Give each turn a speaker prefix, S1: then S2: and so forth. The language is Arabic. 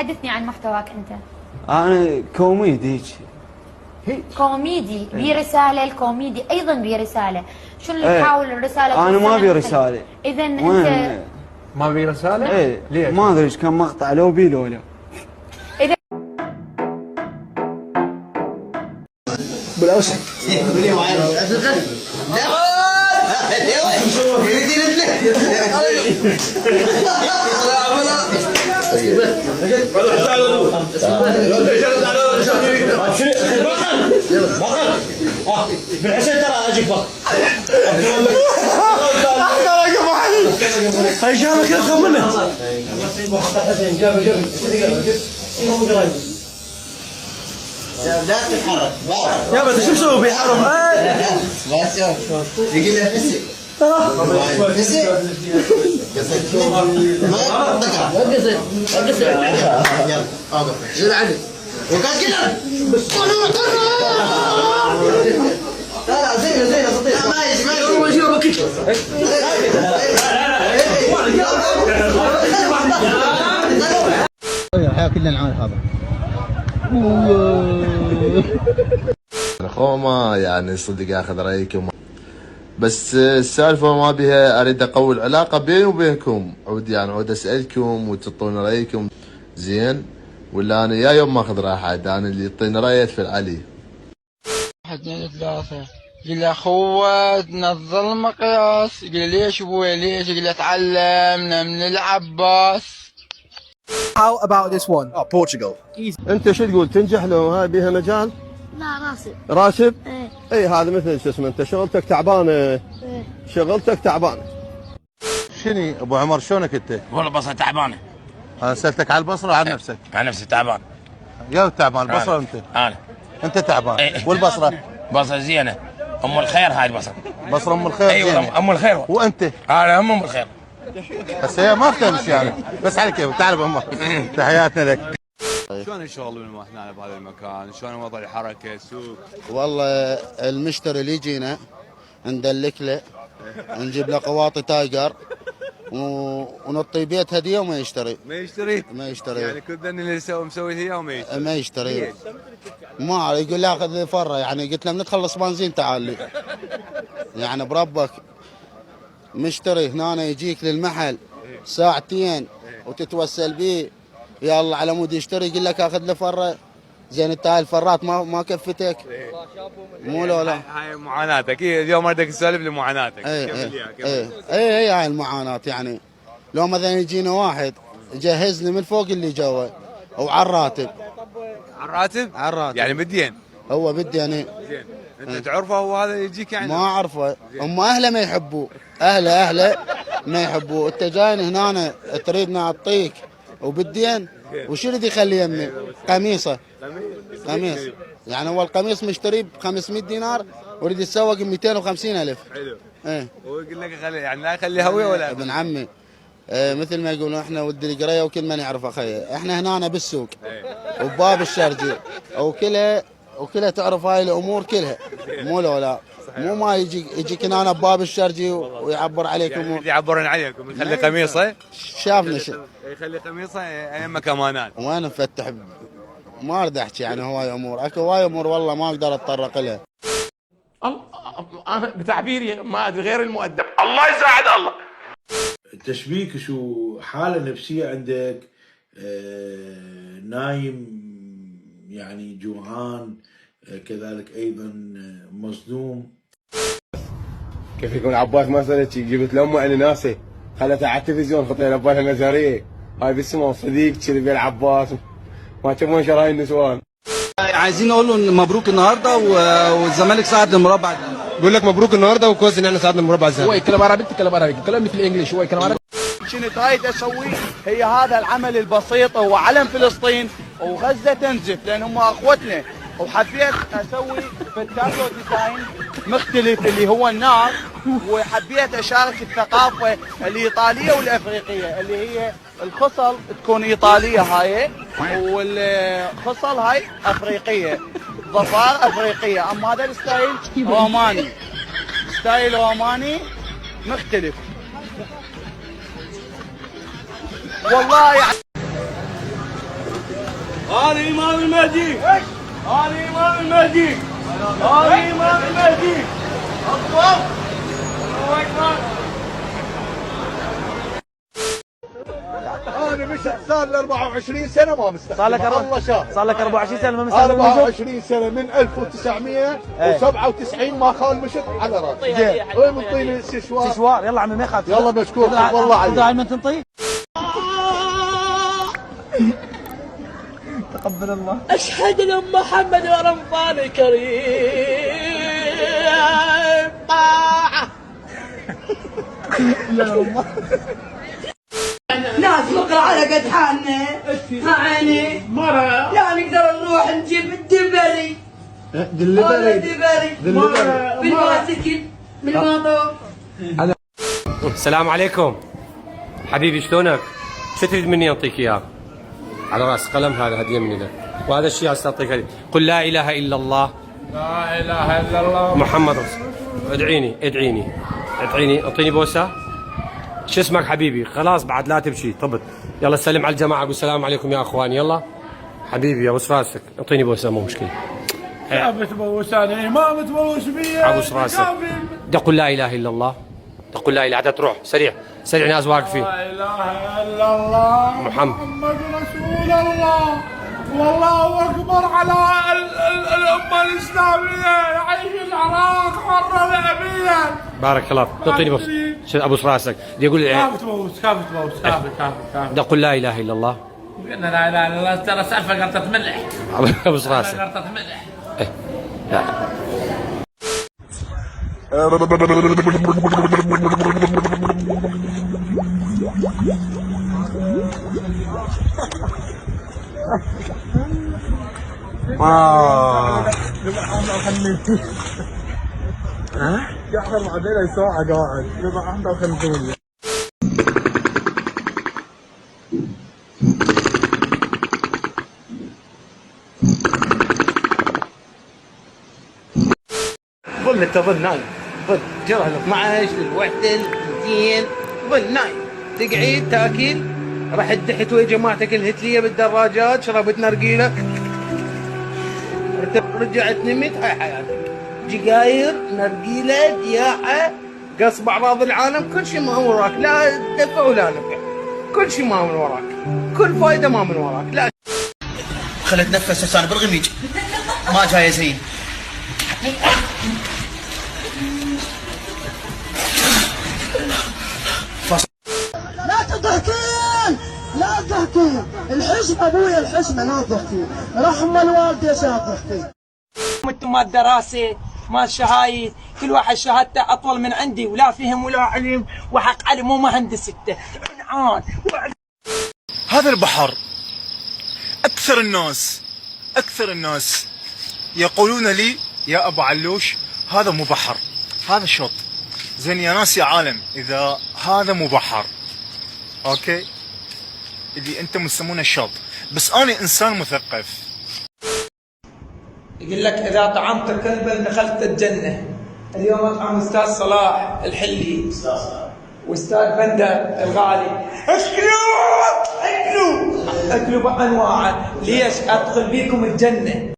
S1: حدثني عن محتواك انت.
S2: انا كوميدي هيك.
S1: كوميدي برساله، الكوميدي ايضا برساله، شنو اللي تحاول الرساله؟
S2: انا ما ابي رساله.
S1: اذا انت
S3: ما ابي رساله؟
S2: ايه
S3: ليش؟
S2: ما ادري ايش كان مقطع لو بي لو لا.
S1: اذا
S4: بالاوسع بالحسين ترى اجيك بق هاي جابك كذا خذ منه لا تتحرك يا بس شو مسوي بيحرم بس يقول له حسي حسي قصيت ما قصيت يلا اوقف شيل عندك وقاعد كذا لا زين زين صديق ما يجي ما يجي هو شو بكيك الحياة كلنا نعاني هذا
S5: اخو ما يعني صدق اخذ رايكم، بس السالفه ما بها اريد اقوي العلاقه بيني وبينكم، عود اسالكم وتعطون رايكم زين، ولا انا يا يوم ما اخذ راي حد، انا اللي يعطيني راي يدفل عليه.
S6: 1 2 3 يقول لي اخوه تنزل المقياس، يقول لي ليش ابوي ليش؟ يقول لي تعلمنا من العباس.
S4: How about this one? Oh, Portugal. انت شو تقول تنجح لو هاي بيها مجال؟
S7: لا راسب.
S4: راسب؟
S7: ايه.
S4: اي هذا مثل شو اسمه انت شغلتك تعبانه. ايه. شغلتك تعبانه. شنو ابو عمر شلونك انت؟
S8: والله بصره تعبانه.
S4: انا سالتك على البصره على نفسك؟
S8: على نفسي تعبان.
S4: يا تعبان البصره انت؟ انت تعبان.
S8: ايه.
S4: والبصره؟
S8: بصره زينه. ام الخير هاي البصره.
S4: بصره ام الخير؟
S8: ايوه ام الخير.
S4: وانت؟
S8: انا ام الخير.
S4: بس هي ما بتمشي يعني، بس على كيف تعال ابو عمر. تحياتنا لك.
S9: شلون الشغل احنا بهذا المكان؟ شلون وضع الحركه السوق؟
S10: والله المشتري اللي يجينا ندلك له، نجيب له قواطي تايجر ونعطيه بيت هديه وما يشتري.
S9: ما يشتري؟
S10: ما يشتري.
S9: يعني كل ذن اللي مسوي هي وما يشتري؟
S10: ما يشتري. ما يقول لي اخذ فره، يعني قلت له من تخلص بنزين تعال لي. يعني بربك مشتري هنا يجيك للمحل ساعتين وتتوسل بيه، يلا على مود يشتري يقول لك اخذ له فره. زين انت هاي الفرات ما كفتك؟ مو لا
S9: هاي معاناتك. اليوم ردك تسولف لمعاناتك.
S10: اي هاي المعاناه. يعني لو مثلا يجينا واحد يجهزني من فوق اللي جوا وعلى الراتب.
S9: على الراتب؟
S10: على الراتب
S9: يعني بدين؟
S10: هو بدين.
S9: زين انت تعرفه هو هذا يجيك يعني؟
S10: ما اعرفه. هم اهله ما يحبوه، اهله ما يحبوه. انت جايني هنا تريد نعطيك وبالدين، وشو اللي يخلي يمي؟ قميصه. قميص. يعني هو القميص مشتريه ب 500 دينار ويريد يتسوق ب 250,000.
S9: حلو.
S10: ايه.
S9: ويقول لك خلي يعني لا يخلي هويه ولا
S10: ابن عمي. مثل ما يقولون احنا ود القريه وكل من يعرف اخيه، احنا هنا بالسوق وبباب الشرجي وكلها تعرف هاي الامور كلها. مو لا مو ما يجيك هنا بباب الشرجي ويعبر عليكم.
S9: يعني يعبرون عليكم يخلي قميصه.
S10: شافنا
S9: يخلي قميصه ايامك امانات.
S10: وانا مفتح ما اريد احكي يعني هواي امور، اكو هواي امور والله ما اقدر اتطرق لها.
S3: انا بتعبيري ما ادري غير المؤدب. الله يساعد الله.
S11: التشبيك شو حالة نفسية عندك؟ نايم يعني جوعان، كذلك ايضا مصدوم.
S12: كيف يكون عباس ما سالت جبت لامه اناناسه خلتها على التلفزيون خطينا ببالها نزاريه هاي بالسما صديق كذي بين عباس ما تبون شراي النسوان.
S13: عايزين نقول له مبروك النهارده والزمالك صعد للمربع.
S12: بقول لك مبروك النهارده وكويس ان احنا صعدنا المربع الذهبي.
S13: هو يتكلم عربي تتكلم عربي، كلامي في الانجليش هو يتكلم عربي.
S14: شنو تريد اسويه؟ هي هذا العمل البسيط، هو علم فلسطين وغزه تنزف لان هم اخوتنا، وحبيت اسوي بالتاتو ديزاين مختلف اللي هو النار، وحبيت اشارك الثقافه الايطاليه والافريقيه اللي هي الخصل تكون ايطاليه هاي والخصل هاي افريقيه، ظفار افريقيه. اما هذا الستايل روماني، ستايل روماني مختلف والله يعني. هذا إمام المهدي، هذا إمام المهدي، هذا إمام المهدي. أكبر، الله أكبر.
S4: انا مشت صار لي 24 سنه ما مستحمل.
S14: صار لك 24 سنة ما مستحمل
S4: 24 سنه من 1997 ما خال مشت على راسي.
S14: زين.
S4: وين منطيني استشوار؟
S14: سشوار. يلا عمي ما يخاف.
S4: يلا مشكور والله عليك.
S14: دائما تنطي. تقبل الله.
S7: أشهد أن محمد رمضان الكريم طاعة.
S14: يا الله.
S7: ناس فقراء على قد حالنا. عيني مرة لا نقدر نروح نجيب الدبري. دليفري بالباسكل بالموضوع.
S15: السلام عليكم حبيبي، شلونك؟ شو تريد مني انطيك اياه؟ على راس قلم، هذا هديه مني لك، وهذا الشيء عشان اعطيك هديه. قل لا اله الا الله،
S8: لا اله الا الله
S15: محمد رسول. ادعيني ادعيني ادعيني، اعطيني بوسه. شو اسمك حبيبي؟ خلاص بعد لا تبكي، طبت. يلا سلم على الجماعه، قول السلام عليكم يا اخواني. يلا حبيبي ابوس راسك، اعطيني بوسه مو مشكله.
S8: ثابت تبوس انا ما بتبوس بي.
S15: ابوس راسك. قل لا اله الا الله، قل لا اله، حتى تروح سريع سريع، ناس واقفين.
S8: لا اله الا الله
S15: محمد
S8: رسول الله، والله اكبر على الامه الاسلاميه، يعيش العراق حره وابيا.
S15: بارك الله. اعطيني بوس، ابوس راسك. بدي اقول
S8: كيف تبوس كيف
S15: بدي اقول لا اله الا الله.
S8: قلنا لا اله الا الله، ترى سالفه قرطه ملح.
S15: ابوس راسك.
S8: قرطه ملح.
S15: لا.
S12: يحضر مع دينا ساعة قاعد يبقى 51.
S14: ظل انت ظل نايم، ظل جرى ال 12 الوحده الثنتين، ظل نايم، تقعد تاكل، رحت دحت ويا جماعتك الهتليه بالدراجات، شربت نرجيله، رجعت نمت. هاي حياتك، جقاير، نرجيله، دياحه، قصب اعراض العالم، كل شيء ما من وراك، لا دفع ولا نفع، كل شيء ما من وراك، كل فايده ما من وراك. لا خلت نفس هسه انا بالغميج ما جاي زين.
S7: لا تضحكين لا تضحكين، الحشمة ابويا الحشمة، لا تضحكين، رحم الوالدة لا تضحكين.
S16: انتم مال دراسة مال شهايد، كل واحد شهادته اطول من عندي، ولا فهم ولا علم، وحق علم ومهندسته عنعان.
S17: هذا البحر اكثر الناس يقولون لي يا ابو علوش هذا مو بحر، هذا شط. زين يا ناس يا عالم، اذا هذا مو بحر اوكي اللي انتم تسمونه شط، بس انا انسان مثقف.
S16: يقول لك اذا طعمت كلبا دخلت الجنة. اليوم اطعم استاذ صلاح الحلي واستاذ بندر الغالي. اكلوا بانواعه، ليش ادخل بيكم الجنة.